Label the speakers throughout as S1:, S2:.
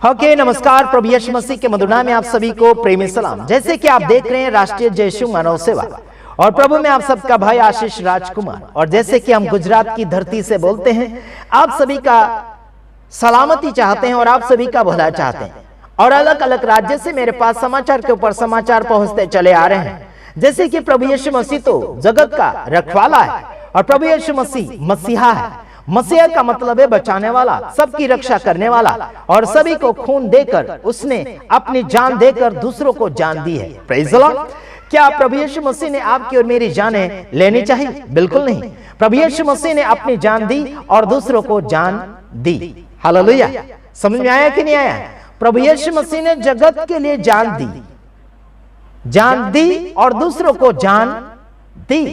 S1: Okay, नमस्कार। प्रभु यीशु मसीह के मधुर नाम में आप सभी को प्रेमी सलाम। जैसे कि आप देख रहे हैं राष्ट्रीय जय यीशु मानव सेवा और प्रभु में आप सबका भाई आशीष राजकुमार, और जैसे कि हम गुजरात की धरती से बोलते हैं, आप सभी का सलामती चाहते हैं और आप सभी का भला चाहते हैं। और अलग अलग राज्य से मेरे पास समाचार के ऊपर समाचार पहुंचते चले आ रहे हैं। जैसे कि प्रभु यीशु मसीह तो जगत का रखवाला है और प्रभु यीशु मसीह मसीहा है। मसीहा का मतलब है बचाने वाला, सबकी रक्षा करने वाला, और सभी को खून देकर उसने अपनी जान देकर दूसरों को जान दी है। Praise the Lord. क्या प्रभु यीशु मसीह ने आपकी और मेरी जानें लेनी चाहिए? बिल्कुल नहीं। प्रभु यीशु मसीह ने अपनी जान दी और दूसरों को जान दी। हालेलुया। समझ में आया कि नहीं आया? प्रभु यीशु मसीह ने जगत के लिए जान दी और दूसरों को जान दी।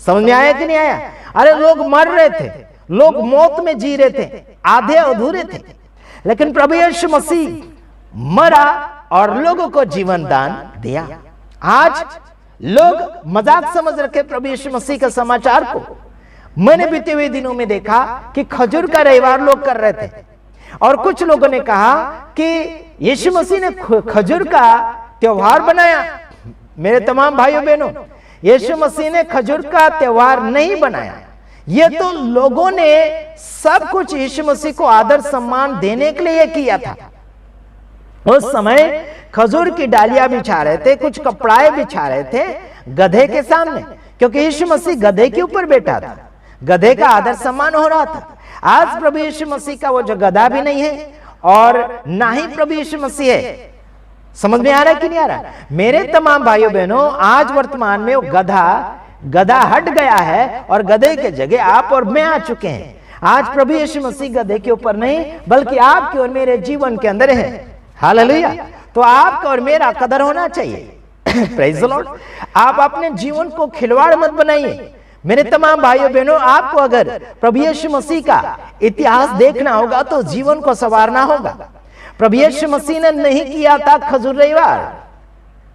S1: समझ में आया कि नहीं आया? अरे लोग मर रहे थे, लोग मौत में जी रहे थे, आधे अधूरे थे, लेकिन प्रभु यीशु मसीह मरा और लोगों को जीवन दान दिया। आज लोग मजाक समझ रखे प्रभु यीशु मसीह के समाचार को। मैंने बीते हुए दिनों में देखा कि खजूर का रविवार लोग कर रहे थे, और कुछ लोगों ने कहा कि यीशु मसीह ने खजूर का त्योहार बनाया। मेरे तमाम भाइयों बहनों, यीशु मसीह ने खजूर का त्योहार नहीं बनाया। ये तो लोगों ने सब कुछ यीशु मसीह को आदर सम्मान देने के लिए किया था। उस समय खजूर की डालियां बिछा रहे थे, कुछ कपड़ाएं बिछा रहे थे गधे के सामने, क्योंकि यीशु मसीह गधे के ऊपर बैठा था। गधे का आदर सम्मान हो रहा था। आज प्रभु यीशु मसीह का वो जो गधा भी नहीं है और ना ही प्रभु यीशु मसीह है। समझ में आ रहा है कि नहीं आ रहा? मेरे तमाम भाइयों बहनों, आज वर्तमान में वो गधा हट गया है और गधे के जगह आप और मैं आ चुके हैं। आज प्रभु यीशु मसीह गधे के ऊपर नहीं, बल्कि आपके और मेरे जीवन के अंदर है। हालेलुया। तो आपका और मेरा कदर होना चाहिए। Praise the Lord. आप अपने जीवन को खिलवाड़ मत बनाइए। मेरे तमाम भाइयों बहनों, आपको अगर प्रभु यीशु मसीह का इतिहास देखना होगा तो जीवन को संवारना होगा। प्रभु यीशु मसीह ने नहीं किया था खजूर रविवार।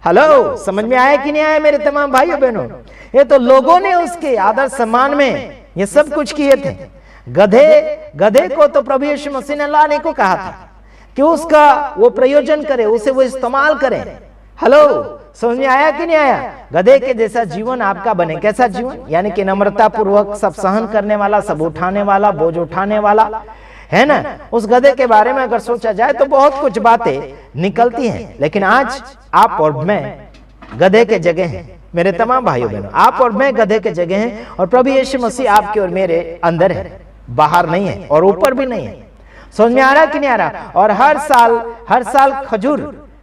S1: हेलो, समझ में आया कि नहीं आया मेरे तमाम भाइयों बहनों? ये तो लोगों ने उसके आदर सम्मान में ये सब कुछ किए थे। गधे को तो प्रभु यीशु मसीह ने लाने को कहा था कि उसका वो प्रयोजन करे, उसे वो इस्तेमाल करे। हेलो, समझ में आया कि नहीं आया? गधे के जैसा जीवन आपका बने। कैसा जीवन? यानी कि नम्रता पूर्वक सब सहन करने वाला, सब उठाने वाला, बोझ उठाने वाला, है ना? उस गधे के बारे में अगर सोचा जाए तो बहुत कुछ बातें निकलती हैं, लेकिन आज आप और मैं गधे के जगह हैं। मेरे तमाम भाइयों बहनों, आप और मैं गधे के जगह हैं, और प्रभु यीशु मसीह आपके और मेरे अंदर है, बाहर नहीं है और ऊपर भी नहीं है। समझ में आ रहा कि नहीं आ रहा? और हर साल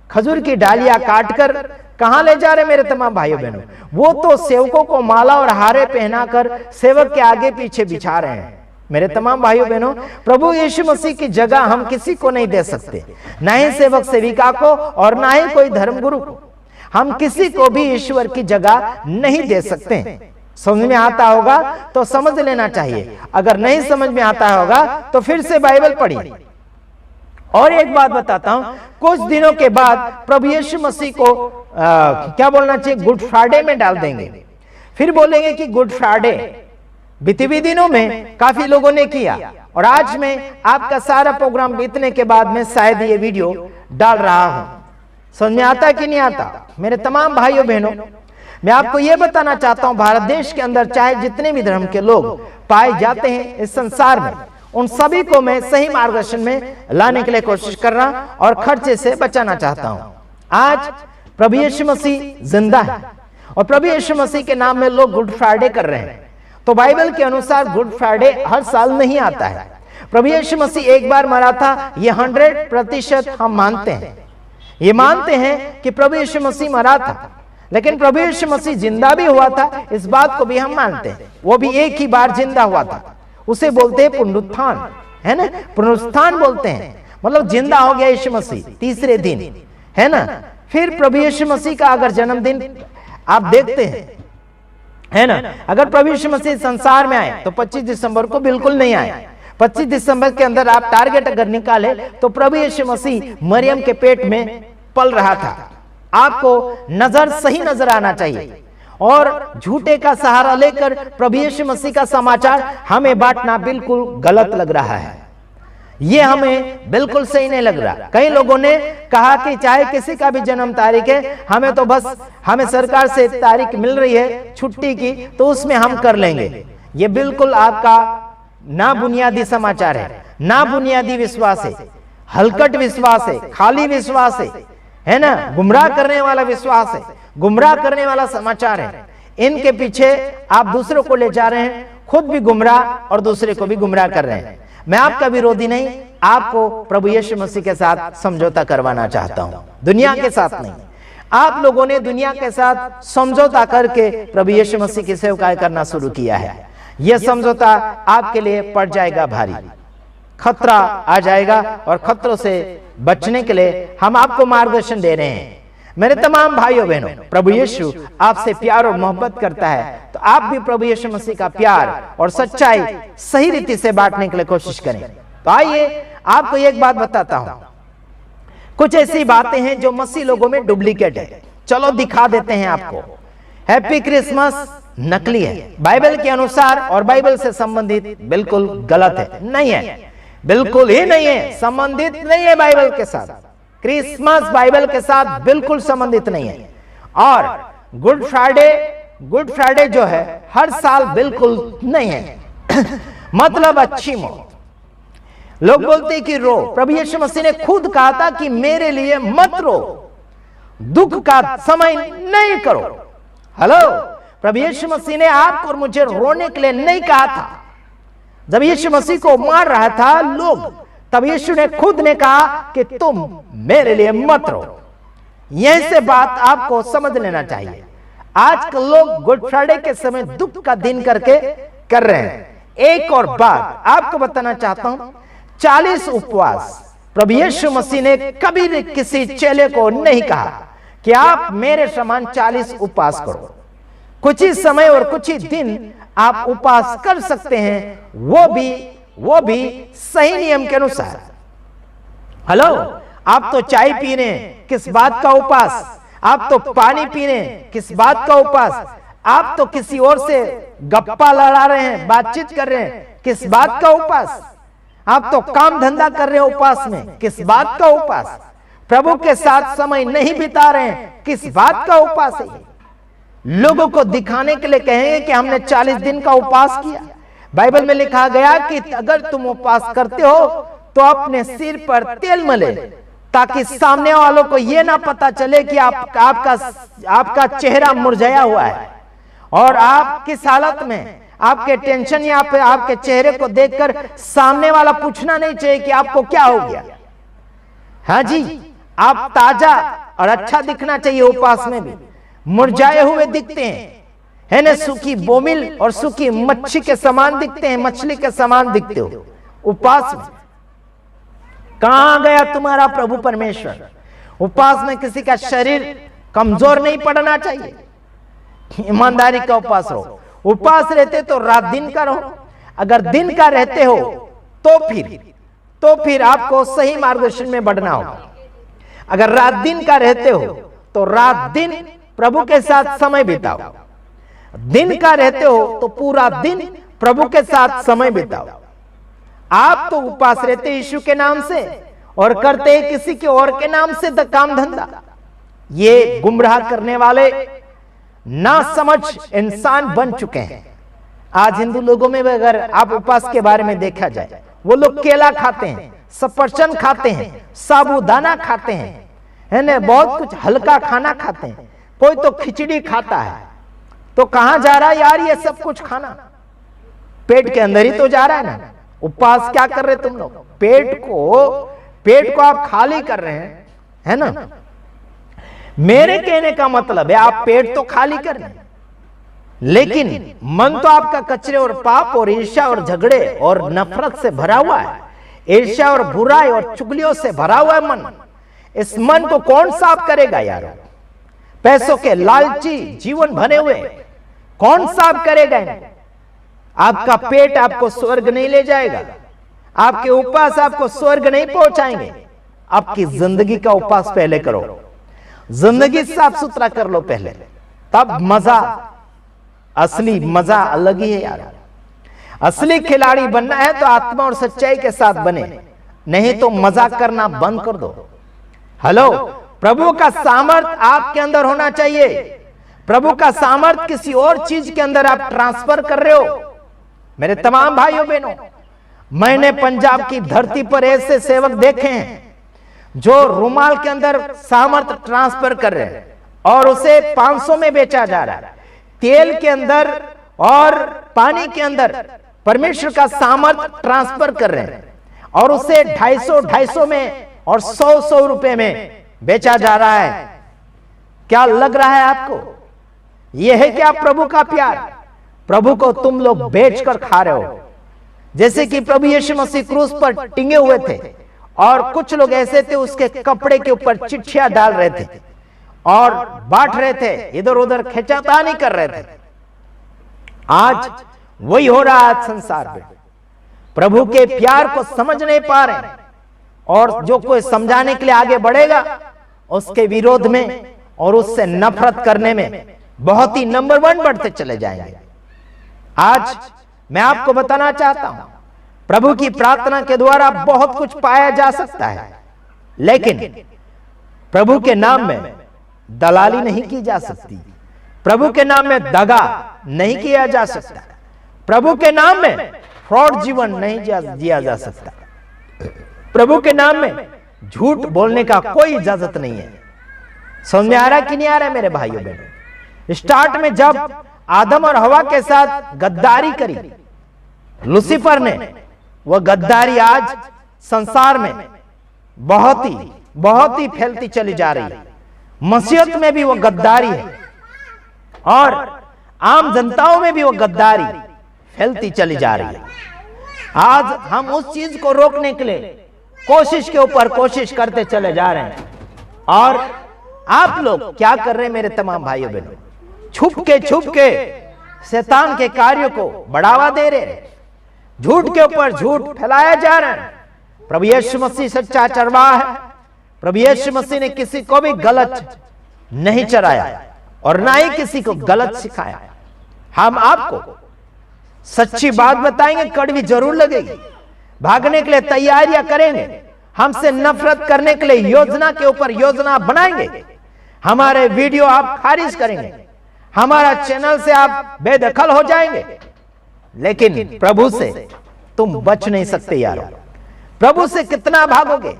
S1: खजूर की डालियां काटकर कहां ले जा रहे मेरे तमाम भाइयों बहनों? वो तो सेवकों को माला और हारे पहनाकर सेवक के आगे पीछे बिछा रहे हैं। मेरे तमाम भाइयों बहनों, प्रभु यीशु मसीह की जगह हम किसी को नहीं दे सकते, ना ही सेवक सेविका को और ना ही कोई धर्मगुरु को। हम किसी को भी ईश्वर की जगह नहीं दे सकते। समझ में आता होगा तो समझ लेना चाहिए, अगर नहीं समझ में आता होगा तो फिर से बाइबल पढ़िए। और एक बात बताता हूं, कुछ दिनों के बाद प्रभु यीशु मसीह को क्या बोलना चाहिए, गुड फ्राइडे में डाल देंगे। फिर बोलेंगे कि गुड फ्राइडे। बीते हुए दिनों में काफी लोगों ने किया, और आज मैं आपका सारा प्रोग्राम बीतने के बाद में शायद ये वीडियो डाल रहा हूं। समझ में आता कि नहीं आता? मेरे तमाम भाइयों बहनों, मैं आपको यह बताना चाहता हूं, भारत देश के अंदर चाहे जितने भी धर्म के लोग पाए जाते हैं इस संसार में, उन सभी को मैं सही मार्गदर्शन में लाने के लिए कोशिश कर रहा और खर्चे से बचाना चाहता हूं। आज प्रभु यीशु मसीह जिंदा है और प्रभु यीशु मसीह के नाम में लोग गुड फ्राइडे कर रहे हैं। तो बाइबल के अनुसार गुड फ्राइडे हर साल नहीं आता है। प्रभु यीशु मसीह एक बार मरा था, ये 100% हम मानते हैं। ये मानते हैं कि प्रभु यीशु मसीह मरा था, लेकिन प्रभु यीशु मसीह जिंदा भी हुआ था, इस बात को भी हम मानते हैं। वो भी एक ही बार जिंदा हुआ था, उसे बोलते हैं पुनरुत्थान, है ना? पुनरुत्थान बोलते हैं, मतलब जिंदा हो गया यीशु मसीह तीसरे दिन, है ना? फिर प्रभु यीशु मसीह का अगर जन्मदिन आप देखते हैं, है ना, अगर प्रभु यीशु मसीह संसार में आए तो 25 दिसंबर को बिल्कुल नहीं आए। 25 दिसंबर के अंदर आप टारगेट अगर निकाले तो प्रभु यीशु मसीह मरियम के पेट में पल रहा था। आपको नजर सही नजर आना चाहिए, और झूठे का सहारा लेकर प्रभु यीशु मसीह का समाचार हमें बांटना बिल्कुल गलत लग रहा है। ये हमें बिल्कुल सही नहीं लग रहा। कई लोगों ने कहा कि चाहे किसी का भी जन्म तारीख है, हमें तो बस हमें सरकार से तारीख मिल रही है छुट्टी की, तो उसमें हम कर लेंगे। ये बिल्कुल आपका ना बुनियादी समाचार है, ना बुनियादी विश्वास है, हलकट विश्वास है, खाली विश्वास है ना, गुमराह करने वाला विश्वास है, गुमराह करने वाला समाचार है। इनके पीछे आप दूसरों को ले जा रहे हैं, खुद भी गुमराह और दूसरे को भी गुमराह कर रहे हैं। मैं आपका विरोधी नहीं, आपको प्रभु यीशु मसीह के साथ समझौता करवाना चाहता हूं, दुनिया के साथ नहीं। आप लोगों ने दुनिया के साथ समझौता करके प्रभु यीशु मसीह की सेवकाई करना शुरू किया है। यह समझौता आपके लिए पड़ जाएगा भारी, खतरा आ जाएगा, और खतरों से बचने के लिए हम आपको मार्गदर्शन दे रहे हैं। मेरे तमाम भाइयों बहनों, प्रभु यीशु आपसे प्यार और मोहब्बत करता है, तो आप भी प्रभु यीशु मसीह का प्यार और सच्चाई सही रीति से बांटने के लिए कोशिश करें। तो आइए आपको एक बात बताता हूं, कुछ ऐसी बातें हैं जो मसीह लोगों में डुप्लीकेट है। चलो दिखा देते हैं आपको। हैप्पी क्रिसमस नकली है बाइबल के अनुसार, और बाइबल से संबंधित बिल्कुल गलत है, नहीं है, बिल्कुल ही नहीं है, संबंधित नहीं है बाइबल के साथ। क्रिसमस बाइबल के साथ बिल्कुल संबंधित नहीं है। और गुड फ्राइडे जो है हर साल बिल्कुल नहीं है। मतलब अच्छी मौत। लोग बोलते हैं कि रो, प्रभु यीशु मसीह ने खुद कहा था कि मेरे लिए मत रो, दुख का समय नहीं करो। हेलो, प्रभु यीशु मसीह ने आपको और मुझे रोने के लिए नहीं कहा था। जब यीशु मसीह को मार रहा था लोग, तब यीशु ने खुद ने कहा कि तुम मेरे लिए मत रो। यहीं से बात आपको समझ लेना चाहिए। आजकल लोग गुड फ्राइडे के समय दुख का दिन करके कर रहे हैं। एक और बात आपको बताना चाहता हूं, 40 उपवास प्रभु यीशु मसीह ने कभी किसी चेले को नहीं कहा कि आप मेरे समान 40 उपवास करो। कुछ ही समय और कुछ ही दिन आप उपवास कर सकते हैं, वो भी सही नियम के अनुसार। हेलो, आप तो चाय पी रहे हैं, किस बात का उपवास? आप तो पानी पी रहे हैं, किस बात का उपवास? आप तो किसी और से गप्पा लड़ा रहे हैं, बातचीत कर रहे हैं, किस बात का उपवास? आप तो काम धंधा कर रहे हैं उपवास में, किस बात का उपवास? प्रभु के साथ समय नहीं बिता रहे हैं, किस बात का उपवास है? लोगों को दिखाने के लिए कहेंगे कि हमने 40 दिन का उपवास किया। बाइबल में लिखा गया कि अगर तुम उपवास करते हो तो अपने सिर पर तेल मले, ताकि सामने वालों को यह ना पता चले कि आपका चेहरा मुरझाया हुआ है, और आप किस हालत में, आपके टेंशन या फिर आपके चेहरे को देखकर सामने वाला पूछना नहीं चाहिए कि आपको क्या हो गया। हाँ जी, आप ताजा और अच्छा दिखना चाहिए। उपवास में भी मुरझाए हुए दिखते हैं, है ना, सूखी बोमिल और सूखी मच्छी के समान दिखते हैं, मछली के समान दिखते हो उपवास में। कहां गया तुम्हारा प्रभु परमेश्वर? उपवास में किसी का शरीर कमजोर नहीं पड़ना चाहिए। ईमानदारी का उपवास रहो। उपवास रहते तो रात दिन का रहो। अगर दिन का रहते हो तो फिर आपको सही मार्गदर्शन में बढ़ना होगा। अगर रात दिन का रहते हो तो रात दिन प्रभु के साथ समय बिताओ। दिन का रहते हो तो पूरा दिन प्रभु के साथ समय बिताओ। आप तो उपवास रहते यीशु के नाम से और करते हैं किसी के और के नाम से काम धंधा। ये गुमराह करने वाले ना समझ इंसान बन चुके हैं। आज हिंदू लोगों में भी अगर आप उपवास के बारे में देखा जाए, वो लोग केला खाते हैं, सफरचंद खाते हैं, साबूदाना खाते हैं, है ना, बहुत कुछ हल्का खाना खाते हैं। कोई तो खिचड़ी खाता है। तो कहां जा रहा है यार ये सब कुछ खाना? पेट के अंदर ही तो जा रहा है ना। उपवास क्या कर रहे तुम लोग? पेट को आप खाली कर रहे हैं, है ना। मेरे कहने का मतलब है आप पेट तो खाली कर रहे हैं, लेकिन मन तो आपका कचरे और पाप और ईर्ष्या और झगड़े और नफरत से भरा हुआ है। ईर्ष्या और बुराई और चुगलियों से भरा हुआ है मन। इस मन को कौन साफ करेगा यार? पैसों के लालची जीवन भरे हुए कौन साफ करेगा? आपका पेट आपको स्वर्ग नहीं ले जाएगा। आपके उपवास आपको स्वर्ग नहीं पहुंचाएंगे। आपकी जिंदगी का उपवास पहले करो। जिंदगी साफ सुथरा कर लो पहले, तब मजा, असली मजा अलग ही है यार। असली खिलाड़ी बनना है तो आत्मा और सच्चाई के साथ बने। नहीं तो मजाक करना बंद कर दो। हेलो, प्रभु का सामर्थ आपके अंदर होना चाहिए। प्रभु का सामर्थ किसी और चीज के अंदर आप ट्रांसफर कर रहे हो। मेरे तमाम भाइयों बहनों, मैंने पंजाब की धरती पर ऐसे सेवक देखे हैं जो रुमाल के अंदर सामर्थ ट्रांसफर कर रहे हैं और उसे 500 में बेचा जा रहा है। तेल के अंदर और पानी के अंदर परमेश्वर का सामर्थ ट्रांसफर कर रहे हैं और उसे 250 में और 100 रुपए में बेचा जा रहा है। क्या लग रहा है आपको? यह है क्या प्रभु का प्यार? प्रभु को तुम लोग बेचकर खा रहे हो। जैसे कि प्रभु यीशु मसीह क्रूस पर टिंगे हुए थे और कुछ लोग ऐसे थे उसके कपड़े के ऊपर चिट्ठियां डाल रहे थे और बांट रहे थे, इधर उधर खींचातानी कर रहे थे। आज वही हो रहा है संसार में। प्रभु के प्यार को समझ नहीं पा रहे और जो कोई समझाने के लिए आगे बढ़ेगा उसके विरोध में और उससे नफरत करने में बहुत ही नंबर 1 बढ़ते चले जाएंगे। आज मैं आपको बताना चाहता हूं, प्रभु की प्रार्थना के द्वारा बहुत कुछ पाया जा सकता है, लेकिन प्रभु के नाम में दलाली नहीं की जा सकती। प्रभु के नाम में दगा नहीं किया जा सकता। प्रभु के नाम में फ्रॉड जीवन नहीं जिया जा सकता। प्रभु के नाम में झूठ बोलने का कोई इजाजत नहीं है। समझ में आ रहा कि नहीं आ रहा है मेरे भाइयों बहनों? स्टार्ट में जब आदम और हवा के साथ गद्दारी करी लूसीफर ने, वह गद्दारी आज संसार में बहुत ही फैलती चली जा रही है। मसीहत में भी वह गद्दारी है और आम जनताओं में भी वह गद्दारी फैलती चली जा रही है। आज हम उस चीज को रोकने के लिए कोशिश के ऊपर कोशिश करते चले जा रहे हैं और आप लोग क्या कर रहे हैं मेरे तमाम भाइयों बहनों? छुप के शैतान के कार्यों को बढ़ावा दे रहे हैं। झूठ के ऊपर झूठ फैलाया जा रहा है। प्रभु यीशु मसीह सच्चा चरवाहा है। प्रभु यीशु मसीह ने किसी को भी गलत नहीं चराया और ना ही किसी को गलत सिखाया। हम आपको सच्ची बात बताएंगे, कड़वी जरूर लगेगी, भागने के लिए तैयारियां करेंगे, हमसे नफरत करने के लिए योजना के ऊपर योजना बनाएंगे, हमारे वीडियो आप खारिज करेंगे, हमारा चैनल से आप बेदखल हो जाएंगे, लेकिन प्रभु से तुम बच नहीं सकते यारो। प्रभु से कितना भागोगे,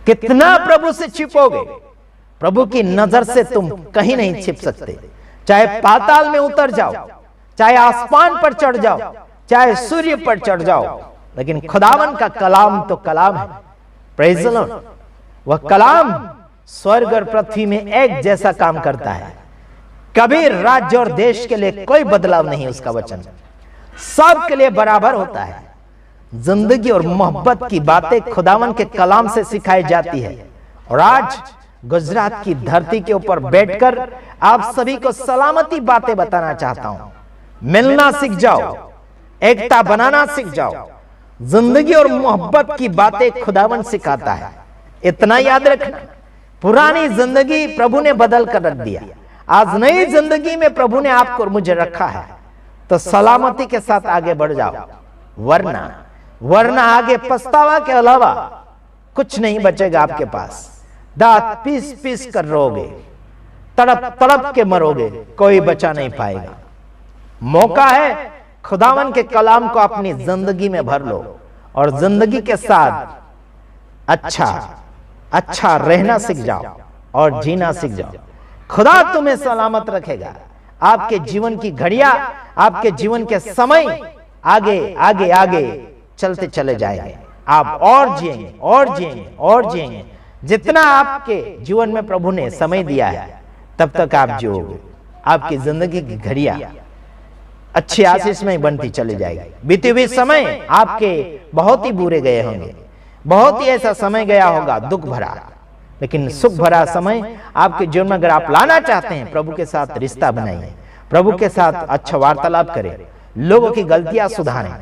S1: कितना प्रभु से छिपोगे? प्रभु की नजर से तुम कहीं नहीं छिप सकते। चाहे पाताल में उतर जाओ, चाहे आसमान पर चढ़ जाओ, चाहे सूर्य पर चढ़ जाओ, लेकिन खुदावन का कलाम तो कलाम है। Praise the Lord. वह कलाम स्वर्ग और पृथ्वी में एक जैसा काम करता है। कभी राज्य और देश के लिए कोई बदलाव नहीं। उसका वचन सबके लिए बराबर होता है। जिंदगी और मोहब्बत की बातें खुदावन के कलाम से सिखाई जाती है। और आज गुजरात की धरती के ऊपर बैठकर आप सभी को सलामती बातें बताना चाहता हूं। मिलना सीख जाओ, एकता बनाना सीख जाओ। जिंदगी और मोहब्बत की बातें खुदावन सिखाता है। इतना याद रखना, पुरानी जिंदगी प्रभु ने बदल कर रख दिया। आज नई जिंदगी में प्रभु ने आपको और मुझे रखा है, तो सलामती के साथ आगे बढ़ जाओ, वरना आगे पछतावा के अलावा कुछ नहीं बचेगा आपके पास। दांत पीस पीस कर रोगे, तड़प तड़प के मरोगे, कोई बचा नहीं पाएगा। मौका है खुदावन के कलाम को अपनी जिंदगी में भर लो और जिंदगी के साथ अच्छा रहना सीख जाओ और जीना सीख जाओ। खुदा तुम्हें सलामत रखेगा। आपके जीवन की घड़ियां, आपके जीवन के समय आगे आगे आगे चलते चले जाएंगे। आप और जिएंगे और जिएंगे और जिएंगे। जितना आपके जीवन में प्रभु ने समय दिया है तब तक आप जियोगे। आपकी जिंदगी की घड़ियां अच्छी आशीष में बनती चली जाएगी। बीते हुए समय आपके बहुत ही बुरे गए होंगे, बहुत ही ऐसा समय गया होगा दुख भरा, लेकिन सुख भरा समय आपके जीवन में अगर आप लाना चाहते हैं, प्रभु के साथ रिश्ता बनाइए, प्रभु के साथ अच्छा वार्तालाप करें, लोगों की गलतियां सुधारें।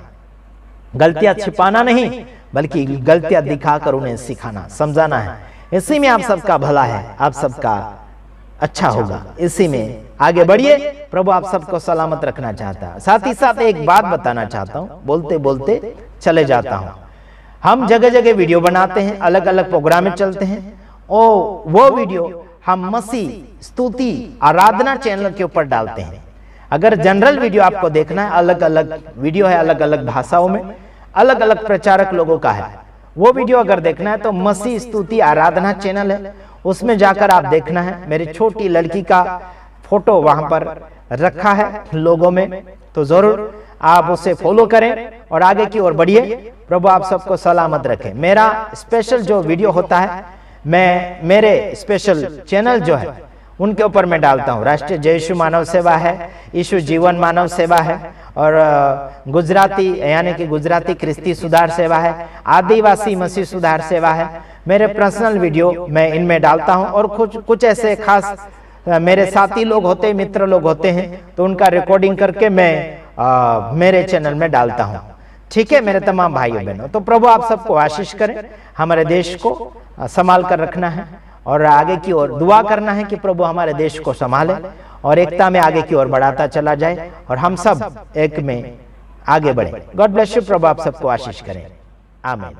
S1: गलतियां छिपाना नहीं बल्कि गलतियां दिखाकर उन्हें सिखाना, समझाना है। इसी में आप सबका भला है, आप सबका अच्छा होगा। इसी में आगे बढ़िए। प्रभु आप सबको सलामत रखना चाहता है। साथ ही साथ एक बात बताना चाहता हूं, बोलते बोलते चले जाता हूं। हम जगह जगह वीडियो बनाते हैं, अलग अलग प्रोग्राम में चलते हैं, और वो वीडियो हम मसीह स्तुति आराधना चैनल के ऊपर डालते हैं। अगर जनरल वीडियो आपको देखना है, अलग अलग वीडियो है, अलग अलग भाषाओं में, अलग अलग प्रचारक लोगों का है, वो वीडियो अगर देखना है तो मसीह स्तुति आराधना चैनल है, उसमें जाकर आप देखना है। मेरी छोटी लड़की का फोटो वहां पर रखा है लोगों में, तो जरूर आप उसे फॉलो करें और आगे की ओर बढ़िए। प्रभु आप सबको सलामत रखे। मेरा स्पेशल जो वीडियो होता है, मैं मेरे स्पेशल चैनल जो है उनके ऊपर मैं डालता हूँ। राष्ट्रीय जय यीशु मानव सेवा है, यीशु जीवन मानव सेवा है, और गुजराती यानी कि गुजराती ख्रिस्ती सुधार सेवा है, आदिवासी मसीह सुधार सेवा है। मेरे पर्सनल वीडियो मैं इनमें डालता हूँ, और कुछ ऐसे खास मेरे साथी लोग होते हैं, मित्र लोग होते हैं, तो उनका रिकॉर्डिंग करके मैं मेरे चैनल में डालता हूँ। ठीक है मेरे तमाम भाइयों बहनों, तो प्रभु आप सबको आशीष करें। हमारे देश को संभाल कर रखना है और आगे की ओर दुआ करना है कि प्रभु हमारे देश को संभाले और एकता में आगे की ओर बढ़ाता चला जाए, और हम सब एक में आगे बढ़े। God bless you. प्रभु आप सबको आशीष करें। आमीन।